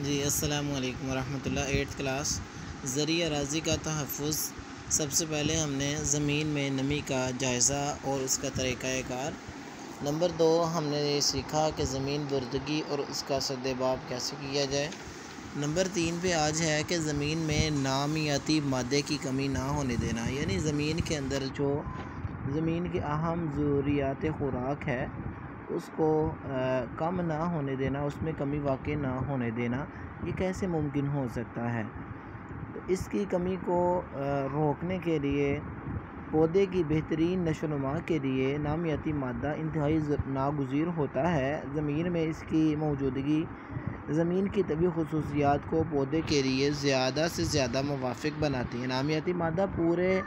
जी अस्सलामु अलैकुम वरहमतुल्लाह। 8th class ज़रिए अराज़ी का तहफ़्फ़ुज़। सबसे पहले हमने ज़मीन में नमी का जायज़ा और उसका तरीक़ाकार। नंबर 2 हमने ये सीखा कि ज़मीन बुर्दगी और उसका सद्देबाब कैसे किया जाए। नंबर 3 पे आज है कि ज़मीन में नामियाती मादे की कमी ना होने देना, यानी ज़मीन के अंदर जो ज़मीन की अहम ज़रूरियात ख़ुराक है उसको कम ना होने देना, उसमें कमी वाक़ई ना होने देना, ये कैसे मुमकिन हो सकता है। तो इसकी कमी को रोकने के लिए पौधे की बेहतरीन नशोनुमा के लिए नामियाती मादा इंतहाई नागुज़ीर होता है। ज़मीन में इसकी मौजूदगी ज़मीन की तबी ख़ुसूसियात को पौधे के लिए ज़्यादा से ज़्यादा मुवाफ़िक बनाती है। नामियाती मादा पूरे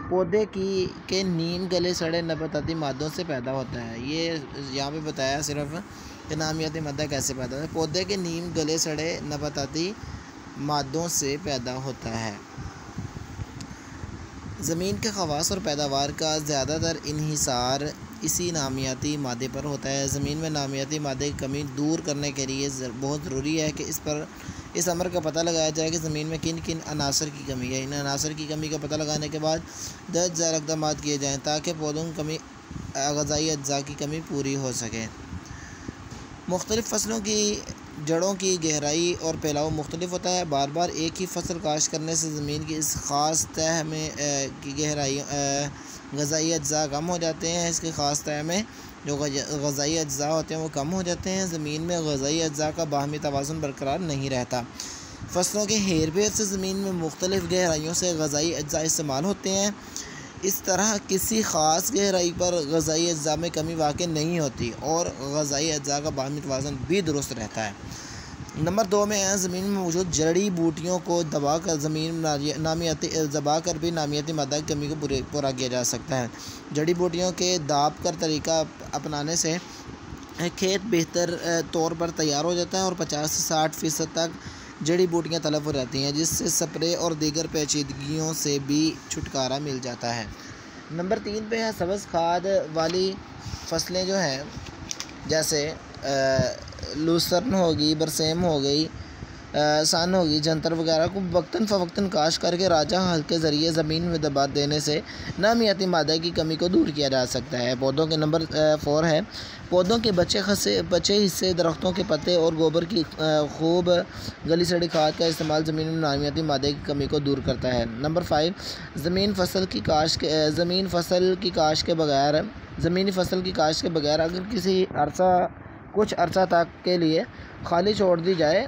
पौधे के नीम गले सड़े नबाताती मादों से पैदा होता है। ये यहाँ पे बताया सिर्फ कि नामियाती मादा कैसे पैदा होता है। पौधे के नीम गले सड़े नबाताती मादों से पैदा होता है। ज़मीन के ख़वास और पैदावार का ज़्यादातर इन्हिसार इसी नामियाती मादे पर होता है। ज़मीन में नामियाती मादे की कमी दूर करने के लिए बहुत ज़रूरी है कि इस अमर का पता लगाया जाए कि ज़मीन में किन किन अनासर की कमी है। इन अनासर की कमी का पता लगाने के बाद 10,000 इक़दाम किए जाएँ ताकि पौधों की कमी ग़ज़ाई अज्जा की कमी पूरी हो सके। मुख्तलिफ़ फसलों की जड़ों की गहराई और फैलाव मुख्तलिफ होता है। बार बार एक ही फसल काश्त करने से ज़मीन की इस ख़ास तह में की गहराई ग़ज़ाई अज्जा कम हो जाते हैं। इसके ख़ास तह में जो ग़ज़ाई अज्जा होते हैं वो कम हो जाते हैं। ज़मीन में ग़ज़ाई अज्जा का बाहमी तवाज़ुन बरकरार नहीं रहता। फसलों के हेर फेर से ज़मीन में मुख्तलिफ़ गहराइयों से ग़ज़ाई अज्जा इस्तेमाल होते हैं। इस तरह किसी ख़ास गहराई पर ग़ज़ाई अज्जा में कमी वाक़ई नहीं होती और ग़ज़ाई अज्जा का बाहमी तवाज़ुन भी दुरुस्त रहता है। नंबर 2 में है ज़मीन में मौजूद जड़ी बूटियों को दबा कर भी नामियाती मादा की कमी को पूरा किया जा सकता है। जड़ी बूटियों के दाब कर तरीका अपनाने से खेत बेहतर तौर पर तैयार हो जाता है और 50 से 60% तक जड़ी बूटियाँ तलब हो जाती हैं, जिससे स्प्रे और दीगर पेचीदगियों से भी छुटकारा मिल जाता है। नंबर 3 पे है सब्ज़ खाद वाली फसलें जो हैं, जैसे लूसर्न होगी, बरसेम हो गई, सन होगी, जंतर वगैरह को वक्तन फ़वक्तन काश करके राजा हल के ज़रिए ज़मीन में दबा देने से नामियाती मादा की कमी को दूर किया जा सकता है। पौधों के नंबर 4 है पौधों के बचे हिस्से, दरख्तों के पत्ते और गोबर की खूब गली सड़ी खाद का इस्तेमाल ज़मीन में नामियाती मादे की कमी को दूर करता है। नंबर 5 ज़मीनी फसल की काश के बगैर अगर कुछ अरसा तक के लिए खाली छोड़ दी जाए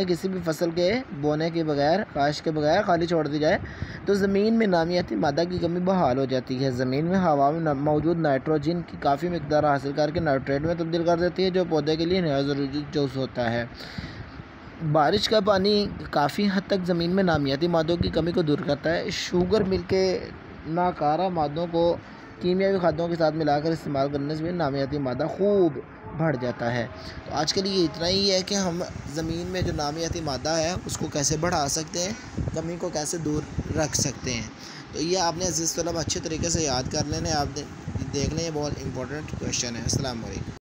किसी भी फसल के बोने के बगैर, काश के बगैर खाली छोड़ दी जाए तो ज़मीन में नामियाती मादा की कमी बहाल हो जाती है। ज़मीन में हवा में मौजूद नाइट्रोजन की काफ़ी मिकदार हासिल करके नाइट्रेट में तब्दील कर देती है, जो पौधे के लिए नया ज़रूरी जुज़ होता है। बारिश का पानी काफ़ी हद तक ज़मीन में नामियाती मादों की कमी को दूर करता है। शुगर मिल के नाकारा मादों को कीमियावी खादों के साथ मिलाकर इस्तेमाल करने से भी नामियाती मादा खूब बढ़ जाता है। तो आज के लिए इतना ही है कि हम ज़मीन में जो नामियाती मादा है उसको कैसे बढ़ा सकते हैं, कमी को कैसे दूर रख सकते हैं। तो ये आपने अज़ीज़ तलब अच्छे तरीके से याद कर लेना। आप देख लें, ये बहुत इंपॉर्टेंट क्वेश्चन है। अस्सलाम वालेकुम।